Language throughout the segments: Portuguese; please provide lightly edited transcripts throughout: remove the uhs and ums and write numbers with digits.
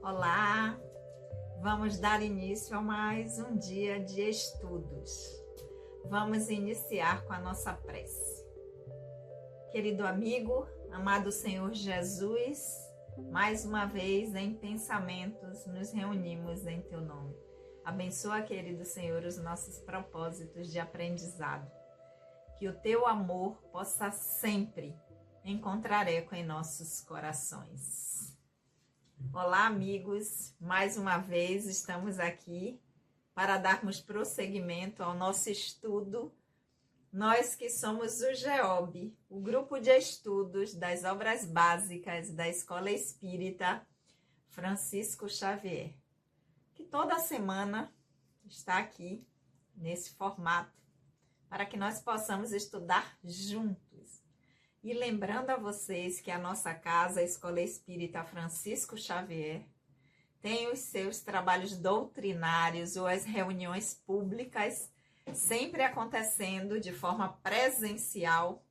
Olá, vamos dar início a mais um dia de estudos. Vamos iniciar com a nossa prece. Querido amigo, amado Senhor Jesus, mais uma vez em pensamentos nos reunimos em Teu nome. Abençoa, querido Senhor, os nossos propósitos de aprendizado. Que o Teu amor possa sempre encontrar eco em nossos corações. Olá, amigos, mais uma vez estamos aqui para darmos prosseguimento ao nosso estudo. Nós que somos o GEOB, o grupo de estudos das obras básicas da Escola Espírita Francisco Xavier, que toda semana está aqui nesse formato para que nós possamos estudar juntos. E lembrando a vocês que a nossa casa, a Escola Espírita Francisco Xavier, tem os seus trabalhos doutrinários ou as reuniões públicas sempre acontecendo de forma presencial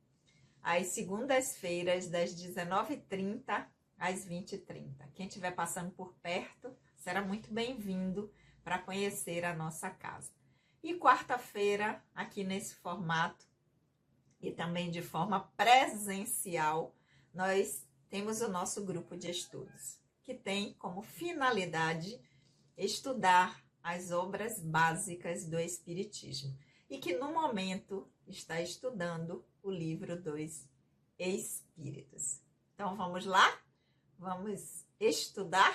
às segundas-feiras, das 19h30 às 20h30. Quem estiver passando por perto será muito bem-vindo para conhecer a nossa casa. E quarta-feira, aqui nesse formato, e também de forma presencial, nós temos o nosso grupo de estudos, que tem como finalidade estudar as obras básicas do Espiritismo e que no momento está estudando o livro dos Espíritos. Então vamos lá? Vamos estudar?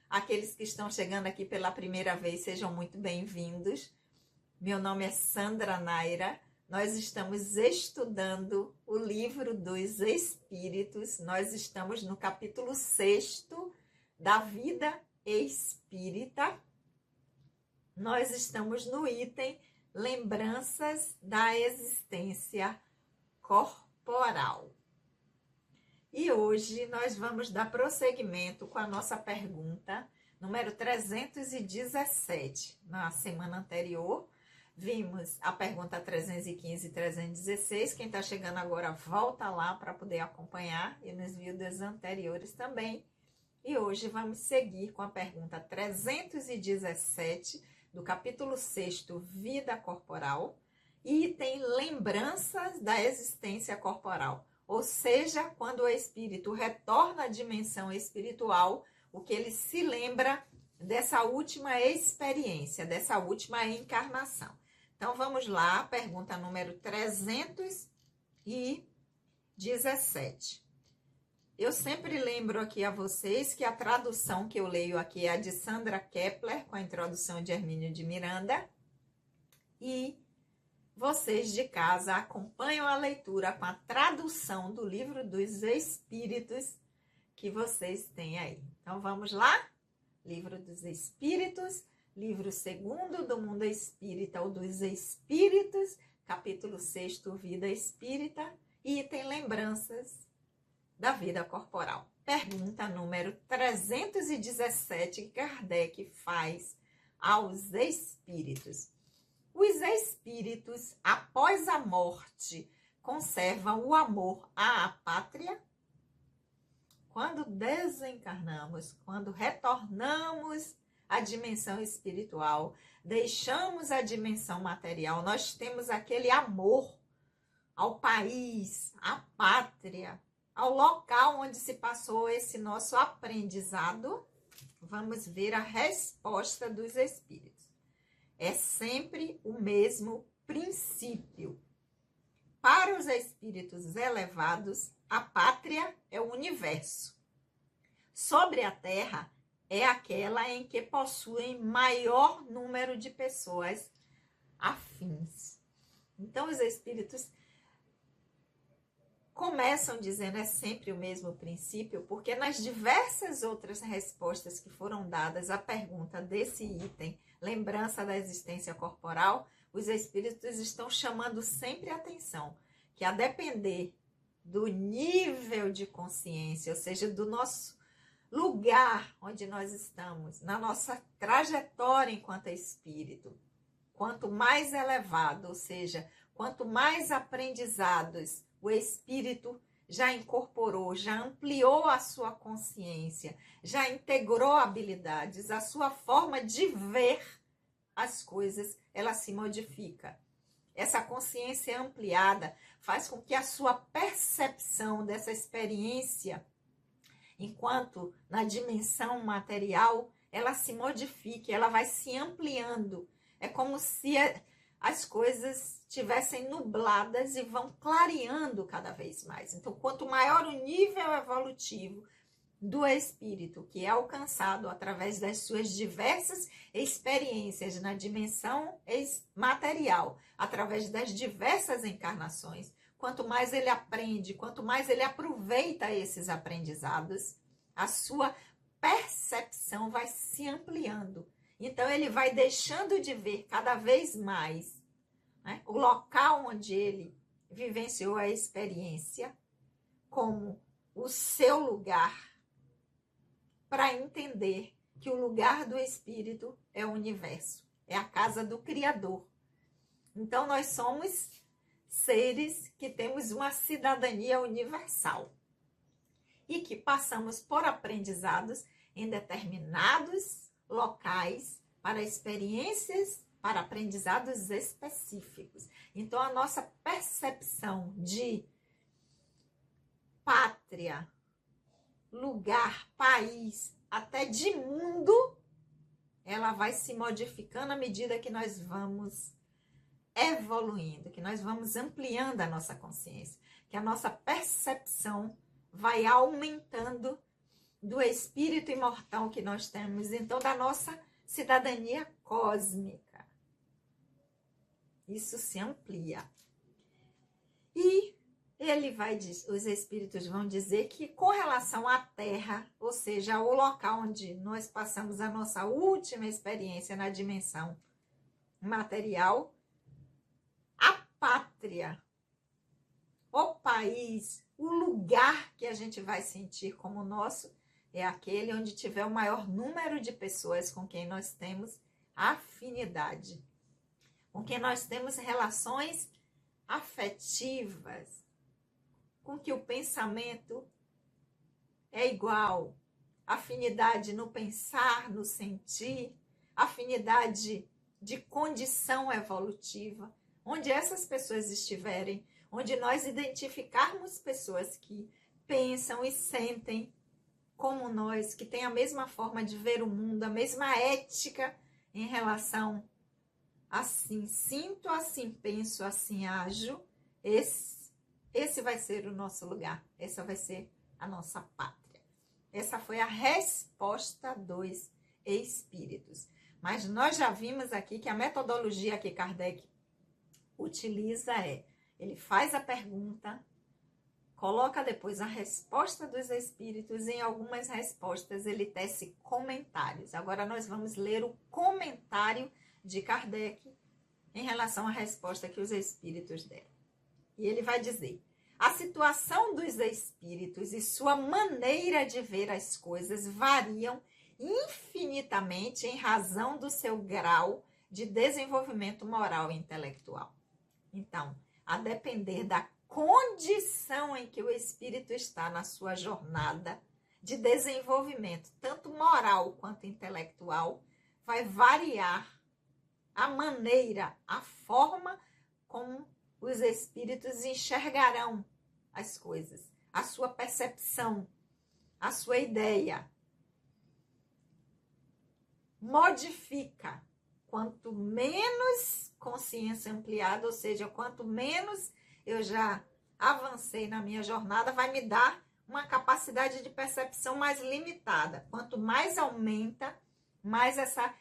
Aqueles que estão chegando aqui pela primeira vez, sejam muito bem-vindos. Meu nome é Sandra Naira. Nós estamos estudando o livro dos Espíritos. Nós estamos no capítulo 6º da vida espírita. Nós estamos no item Lembranças da Existência Corporal. E hoje nós vamos dar prosseguimento com a nossa pergunta número 317. Na semana anterior, vimos a pergunta 315 e 316. Quem está chegando agora, volta lá para poder acompanhar e nos vídeos anteriores também. E hoje vamos seguir com a pergunta 317 do capítulo 6º, Vida Corporal, e tem lembranças da existência corporal. Ou seja, quando o espírito retorna à dimensão espiritual, o que ele se lembra dessa última experiência, dessa última encarnação. Então, vamos lá, pergunta número 317. Eu sempre lembro aqui a vocês que a tradução que eu leio aqui é a de Sandra Kepler, com a introdução de Hermínio de Miranda. E vocês de casa acompanham a leitura com a tradução do livro dos Espíritos que vocês têm aí. Então, vamos lá? Livro dos Espíritos, livro 2º do Mundo Espírita, ou dos Espíritos, capítulo 6º, Vida Espírita, e item Lembranças da Vida Corporal. Pergunta número 317 que Kardec faz aos espíritos. Os espíritos, após a morte, conservam o amor à pátria? Quando desencarnamos, quando retornamos à dimensão espiritual, deixamos a dimensão material, nós temos aquele amor ao país, à pátria, ao local onde se passou esse nosso aprendizado. Vamos ver a resposta dos espíritos. É sempre o mesmo princípio. Para os espíritos elevados, a pátria é o universo. Sobre a Terra, é aquela em que possuem maior número de pessoas afins. Então, os espíritos começam dizendo é sempre o mesmo princípio, porque nas diversas outras respostas que foram dadas à pergunta desse item, lembrança da existência corporal, os espíritos estão chamando sempre a atenção, que a depender do nível de consciência, ou seja, do nosso lugar onde nós estamos, na nossa trajetória enquanto espírito, quanto mais elevado, ou seja, quanto mais aprendizados o espírito já incorporou, já ampliou a sua consciência, já integrou habilidades, a sua forma de ver as coisas, ela se modifica. Essa consciência ampliada faz com que a sua percepção dessa experiência, enquanto na dimensão material, ela se modifique, ela vai se ampliando. É como se as coisas estivessem nubladas e vão clareando cada vez mais. Então, quanto maior o nível evolutivo do espírito, que é alcançado através das suas diversas experiências na dimensão material, através das diversas encarnações, quanto mais ele aprende, quanto mais ele aproveita esses aprendizados, a sua percepção vai se ampliando. Então, ele vai deixando de ver cada vez mais, né, o local onde ele vivenciou a experiência como o seu lugar, para entender que o lugar do espírito é o universo, é a casa do Criador. Então, nós somos seres que temos uma cidadania universal e que passamos por aprendizados em determinados locais para experiências, para aprendizados específicos. Então, a nossa percepção de pátria, lugar, país, até de mundo, ela vai se modificando à medida que nós vamos evoluindo, que nós vamos ampliando a nossa consciência, que a nossa percepção vai aumentando do espírito imortal que nós temos, então da nossa cidadania cósmica. Isso se amplia. E os espíritos vão dizer que com relação à Terra, ou seja, o local onde nós passamos a nossa última experiência na dimensão material, a pátria, o país, o lugar que a gente vai sentir como nosso, é aquele onde tiver o maior número de pessoas com quem nós temos afinidade, com quem nós temos relações afetivas, com que o pensamento é igual, afinidade no pensar, no sentir, afinidade de condição evolutiva. Onde essas pessoas estiverem, onde nós identificarmos pessoas que pensam e sentem como nós, que têm a mesma forma de ver o mundo, a mesma ética em relação assim sinto, assim penso, assim ajo, esse vai ser o nosso lugar, essa vai ser a nossa pátria. Essa foi a resposta dos espíritos. Mas nós já vimos aqui que a metodologia que Kardec utiliza ele faz a pergunta, coloca depois a resposta dos espíritos e em algumas respostas ele tece comentários. Agora nós vamos ler o comentário de Kardec em relação à resposta que os espíritos deram. E ele vai dizer: a situação dos espíritos e sua maneira de ver as coisas variam infinitamente em razão do seu grau de desenvolvimento moral e intelectual. Então, a depender da condição em que o espírito está na sua jornada de desenvolvimento, tanto moral quanto intelectual, vai variar a maneira, a forma como os espíritos enxergarão as coisas, a sua percepção, a sua ideia. Modifica. Quanto menos consciência ampliada, ou seja, quanto menos eu já avancei na minha jornada, vai me dar uma capacidade de percepção mais limitada. Quanto mais aumenta, mais essa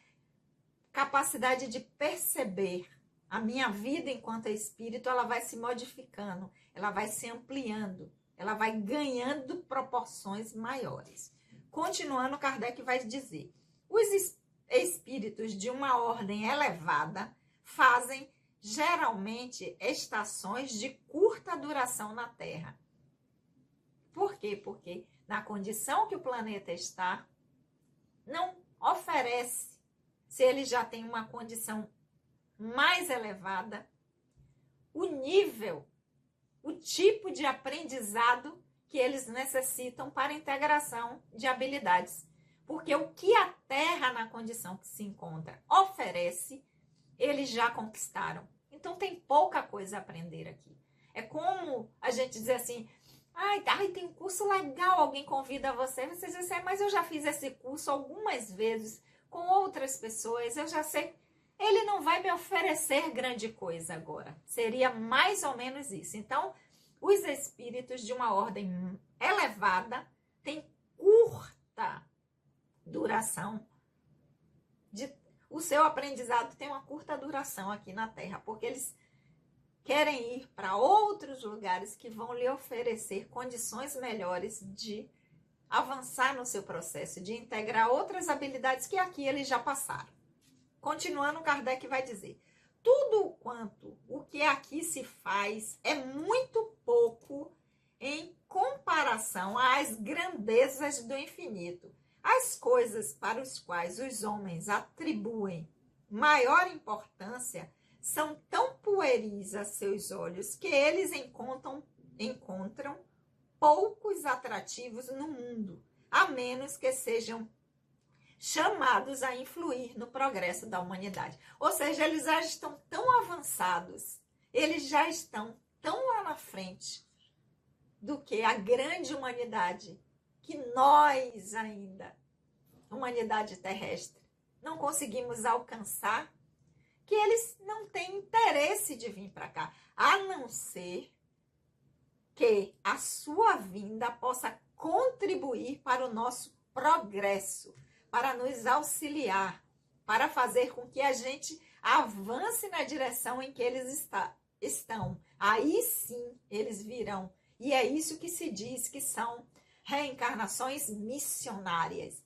capacidade de perceber a minha vida enquanto espírito, ela vai se modificando, ela vai se ampliando, ela vai ganhando proporções maiores. Continuando, Kardec vai dizer: os espíritos de uma ordem elevada fazem geralmente estações de curta duração na Terra. Por quê? Porque na condição que o planeta está, não oferece, se ele já tem uma condição mais elevada, o nível o tipo de aprendizado que eles necessitam para a integração de habilidades. Porque o que a Terra, na condição que se encontra, oferece, eles já conquistaram. Então tem pouca coisa a aprender aqui. É como a gente dizer assim, ai, tem um curso legal, alguém convida você diz assim, mas eu já fiz esse curso algumas vezes com outras pessoas, eu já sei, ele não vai me oferecer grande coisa agora. Seria mais ou menos isso. Então, os espíritos de uma ordem elevada têm curta duração. O seu aprendizado tem uma curta duração aqui na Terra, porque eles querem ir para outros lugares que vão lhe oferecer condições melhores de avançar no seu processo, de integrar outras habilidades que aqui eles já passaram. Continuando, Kardec vai dizer, tudo quanto o que aqui se faz é muito pouco em comparação às grandezas do infinito. As coisas para as quais os homens atribuem maior importância são tão pueris a seus olhos que eles encontram poucos atrativos no mundo, a menos que sejam chamados a influir no progresso da humanidade. Ou seja, eles já estão tão avançados, eles já estão tão lá na frente do que a grande humanidade, que nós ainda, humanidade terrestre, não conseguimos alcançar, que eles não têm interesse de vir para cá, a não ser que a sua vinda possa contribuir para o nosso progresso, para nos auxiliar, para fazer com que a gente avance na direção em que eles estão. Aí sim eles virão. E é isso que se diz que são reencarnações missionárias,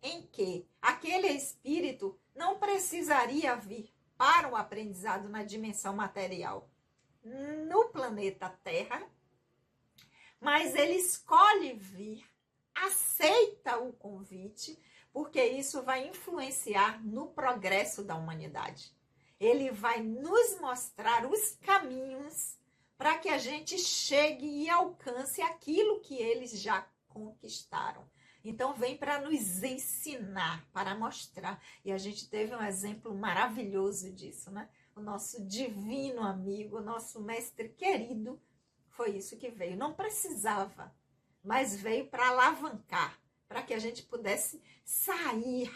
em que aquele espírito não precisaria vir para o aprendizado na dimensão material no planeta Terra, mas ele escolhe vir, aceita o convite, porque isso vai influenciar no progresso da humanidade. Ele vai nos mostrar os caminhos para que a gente chegue e alcance aquilo que eles já conquistaram. Então, vem para nos ensinar, para mostrar. E a gente teve um exemplo maravilhoso disso, né? O nosso divino amigo, o nosso mestre querido, foi isso que veio. Não precisava, mas veio para alavancar, para que a gente pudesse sair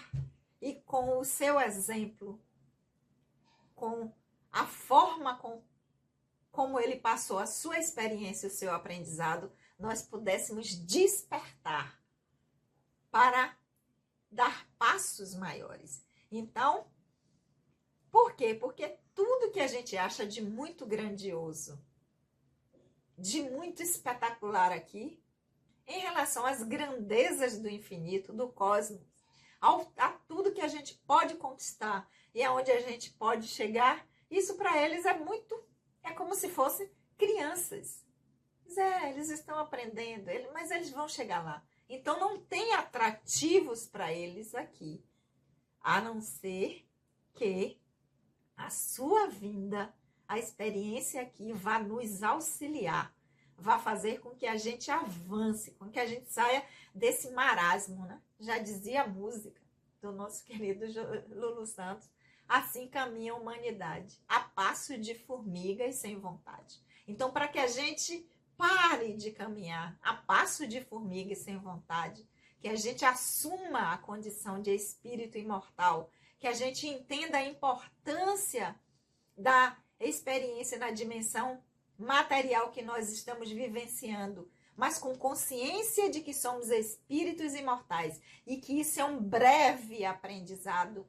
e com o seu exemplo, com a forma como ele passou a sua experiência, o seu aprendizado, nós pudéssemos despertar para dar passos maiores. Então, por quê? Porque tudo que a gente acha de muito grandioso, de muito espetacular aqui, em relação às grandezas do infinito, do cosmos, a tudo que a gente pode conquistar e aonde a gente pode chegar, isso para eles é como se fossem crianças. Eles estão aprendendo, mas eles vão chegar lá. Então não tem atrativos para eles aqui, a não ser que a sua vinda, a experiência aqui vá nos auxiliar, vá fazer com que a gente avance, com que a gente saia desse marasmo, né? Já dizia a música do nosso querido Lulu Santos, assim caminha a humanidade, a passo de formiga e sem vontade. Então, para que a gente pare de caminhar a passo de formiga e sem vontade, que a gente assuma a condição de espírito imortal, que a gente entenda a importância da experiência na dimensão material que nós estamos vivenciando, mas com consciência de que somos espíritos imortais e que isso é um breve aprendizado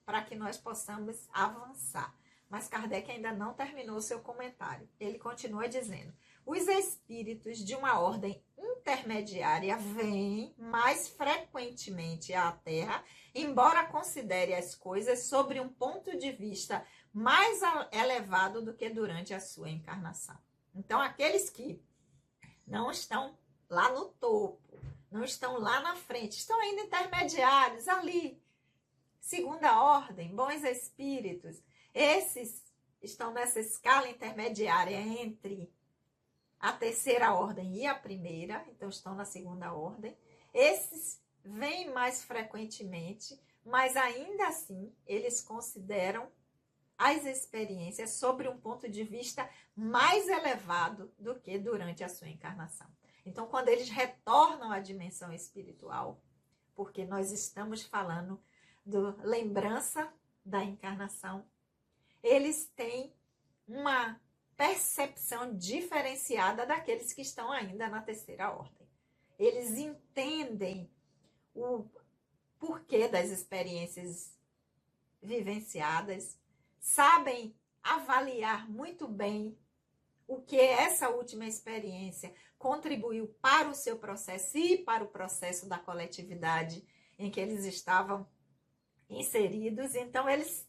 para que nós possamos avançar. Mas Kardec ainda não terminou seu comentário. Ele continua dizendo: os espíritos de uma ordem intermediária vêm mais frequentemente à Terra, embora considere as coisas sobre um ponto de vista mais elevado do que durante a sua encarnação. Então, aqueles que não estão lá no topo, não estão lá na frente, estão ainda intermediários, ali, segunda ordem, bons espíritos, esses estão nessa escala intermediária entre a terceira ordem e a primeira, então estão na segunda ordem. Esses vêm mais frequentemente, mas ainda assim eles consideram as experiências sobre um ponto de vista mais elevado do que durante a sua encarnação. Então, quando eles retornam à dimensão espiritual, porque nós estamos falando da lembrança da encarnação, eles têm uma percepção diferenciada daqueles que estão ainda na terceira ordem. Eles entendem o porquê das experiências vivenciadas, sabem avaliar muito bem o que essa última experiência contribuiu para o seu processo e para o processo da coletividade em que eles estavam inseridos. Então, eles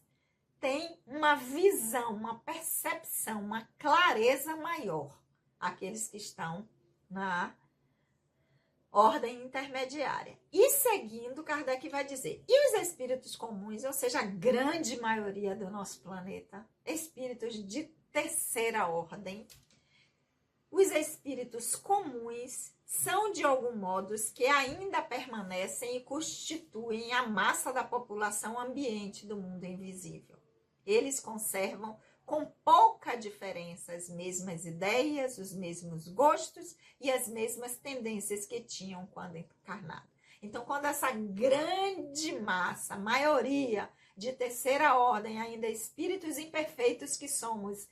têm uma visão, uma percepção, uma clareza maior, aqueles que estão na ordem intermediária. E seguindo, Kardec vai dizer, e os espíritos comuns, ou seja, a grande maioria do nosso planeta, espíritos de terceira ordem, os espíritos comuns são de algum modo os que ainda permanecem e constituem a massa da população ambiente do mundo invisível. Eles conservam com pouca diferença as mesmas ideias, os mesmos gostos e as mesmas tendências que tinham quando encarnados. Então, quando essa grande massa, a maioria de terceira ordem, ainda espíritos imperfeitos que somos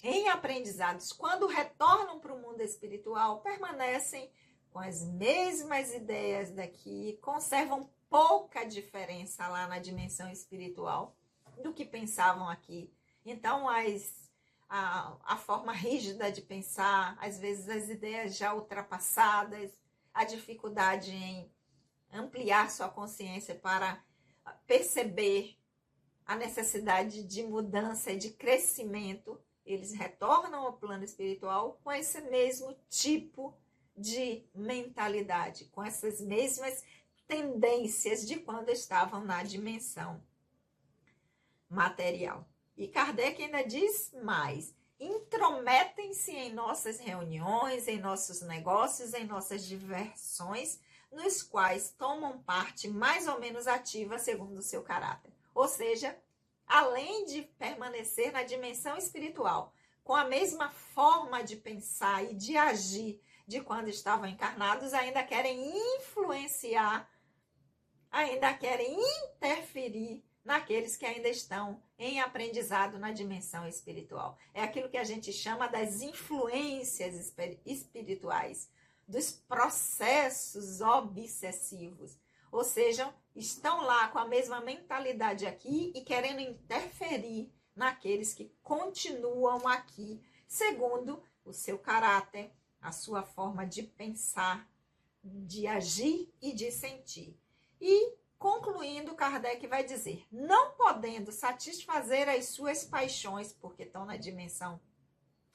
em aprendizados, quando retornam para o mundo espiritual, permanecem com as mesmas ideias daqui, conservam pouca diferença lá na dimensão espiritual do que pensavam aqui. Então, a forma rígida de pensar, às vezes as ideias já ultrapassadas, a dificuldade em ampliar sua consciência para perceber a necessidade de mudança e de crescimento, eles retornam ao plano espiritual com esse mesmo tipo de mentalidade, com essas mesmas tendências de quando estavam na dimensão material. E Kardec ainda diz mais, intrometem-se em nossas reuniões, em nossos negócios, em nossas diversões, nos quais tomam parte mais ou menos ativa segundo o seu caráter. Ou seja, além de permanecer na dimensão espiritual, com a mesma forma de pensar e de agir de quando estavam encarnados, ainda querem influenciar, ainda querem interferir naqueles que ainda estão em aprendizado na dimensão espiritual. É aquilo que a gente chama das influências espirituais, dos processos obsessivos. Ou seja, estão lá com a mesma mentalidade aqui e querendo interferir naqueles que continuam aqui, segundo o seu caráter, a sua forma de pensar, de agir e de sentir. E concluindo, Kardec vai dizer, não podendo satisfazer as suas paixões, porque estão na dimensão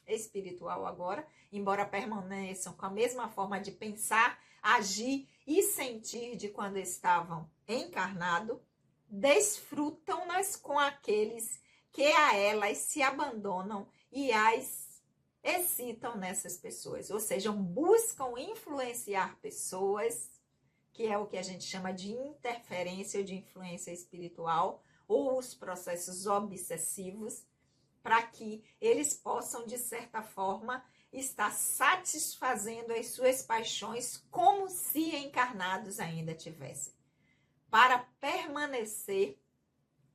espiritual agora, embora permaneçam com a mesma forma de pensar, agir e sentir de quando estavam encarnados, desfrutam-nas com aqueles que a elas se abandonam e as excitam nessas pessoas, ou seja, buscam influenciar pessoas, que é o que a gente chama de interferência ou de influência espiritual, ou os processos obsessivos, para que eles possam, de certa forma, estar satisfazendo as suas paixões como se encarnados ainda tivessem, para permanecer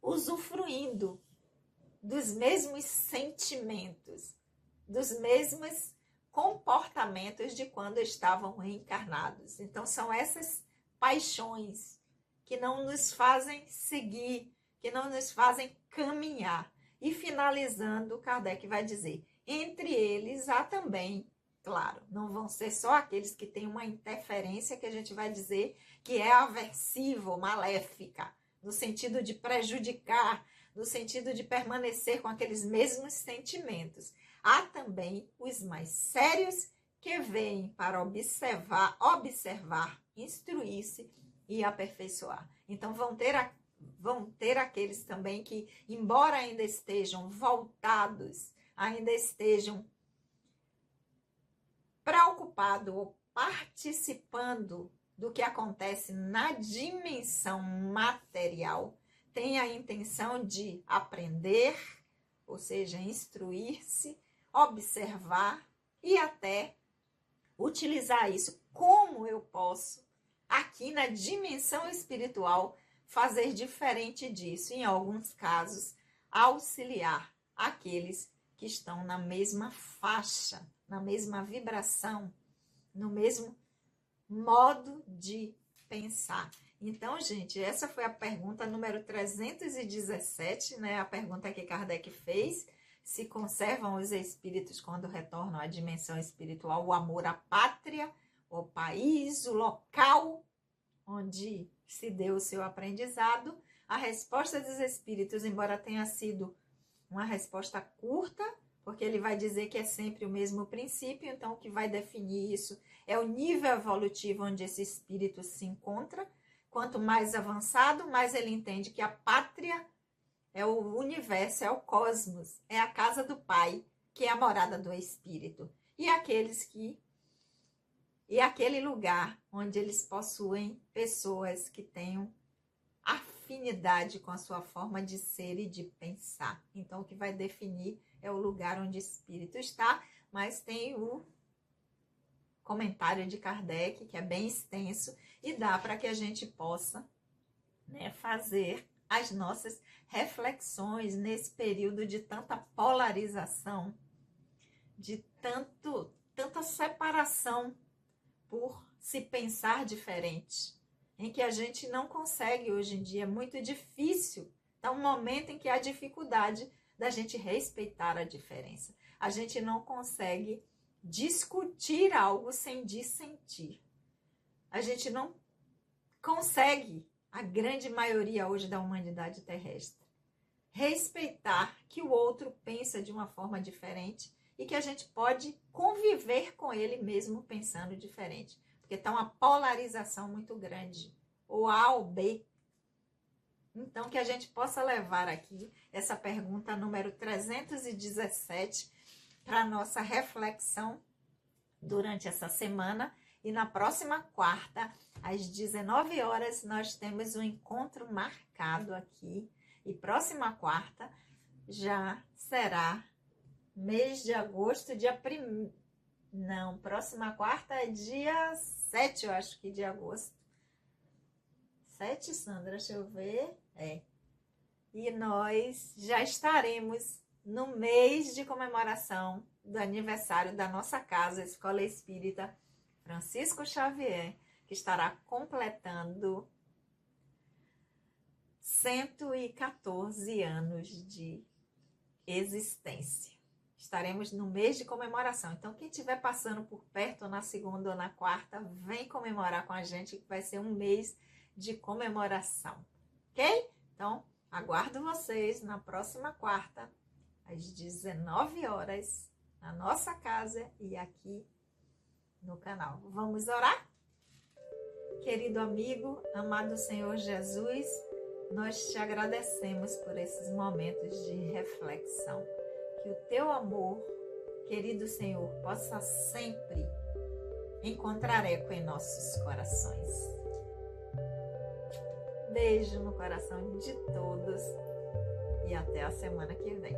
usufruindo dos mesmos sentimentos, dos mesmos comportamentos de quando estavam reencarnados. Então, são essas paixões que não nos fazem seguir, que não nos fazem caminhar. E finalizando, Kardec vai dizer, entre eles há também, claro, não vão ser só aqueles que têm uma interferência que a gente vai dizer que é aversiva ou maléfica, no sentido de prejudicar, no sentido de permanecer com aqueles mesmos sentimentos. Há também os mais sérios que vêm para observar, instruir-se e aperfeiçoar. Então vão ter aqueles também que, embora ainda estejam voltados, ainda estejam preocupado ou participando do que acontece na dimensão material, tem a intenção de aprender, ou seja, instruir-se, observar e até utilizar isso. Como eu posso, aqui na dimensão espiritual, fazer diferente disso? Em alguns casos, auxiliar aqueles que estão na mesma faixa, na mesma vibração, no mesmo modo de pensar. Então, gente, essa foi a pergunta número 317, né? A pergunta que Kardec fez. Se conservam os espíritos quando retornam à dimensão espiritual o amor à pátria, o país, o local onde se deu o seu aprendizado? A resposta dos espíritos, embora tenha sido uma resposta curta, porque ele vai dizer que é sempre o mesmo princípio, então o que vai definir isso é o nível evolutivo onde esse espírito se encontra. Quanto mais avançado, mais ele entende que a pátria é o universo, é o cosmos, é a casa do Pai, que é a morada do Espírito. E aquele lugar onde eles possuem pessoas que tenham afinidade com a sua forma de ser e de pensar. Então, o que vai definir é o lugar onde o Espírito está, mas tem o comentário de Kardec, que é bem extenso, e dá para que a gente possa, né, fazer as nossas reflexões nesse período de tanta polarização, de tanta separação por se pensar diferente, em que a gente não consegue hoje em dia, é muito difícil, é um momento em que há dificuldade da gente respeitar a diferença. A gente não consegue discutir algo sem dissentir. A gente não consegue, a grande maioria hoje da humanidade terrestre, respeitar que o outro pensa de uma forma diferente e que a gente pode conviver com ele mesmo pensando diferente. Porque está uma polarização muito grande, ou A ou B. Então, que a gente possa levar aqui essa pergunta número 317 para a nossa reflexão durante essa semana. E na próxima quarta, às 19 horas, nós temos um encontro marcado aqui. E próxima quarta já será mês de agosto, dia 1º. Não, próxima quarta é dia 7, eu acho que de agosto. 7, Sandra, deixa eu ver. E nós já estaremos no mês de comemoração do aniversário da nossa casa, Escola Espírita Francisco Xavier, que estará completando 114 anos de existência. Estaremos no mês de comemoração. Então, quem estiver passando por perto, ou na segunda ou na quarta, vem comemorar com a gente, que vai ser um mês de comemoração. Ok? Então, aguardo vocês na próxima quarta, às 19 horas, na nossa casa e aqui no canal. Vamos orar? Querido amigo, amado Senhor Jesus, nós te agradecemos por esses momentos de reflexão. Que o teu amor, querido Senhor, possa sempre encontrar eco em nossos corações. Beijo no coração de todos e até a semana que vem.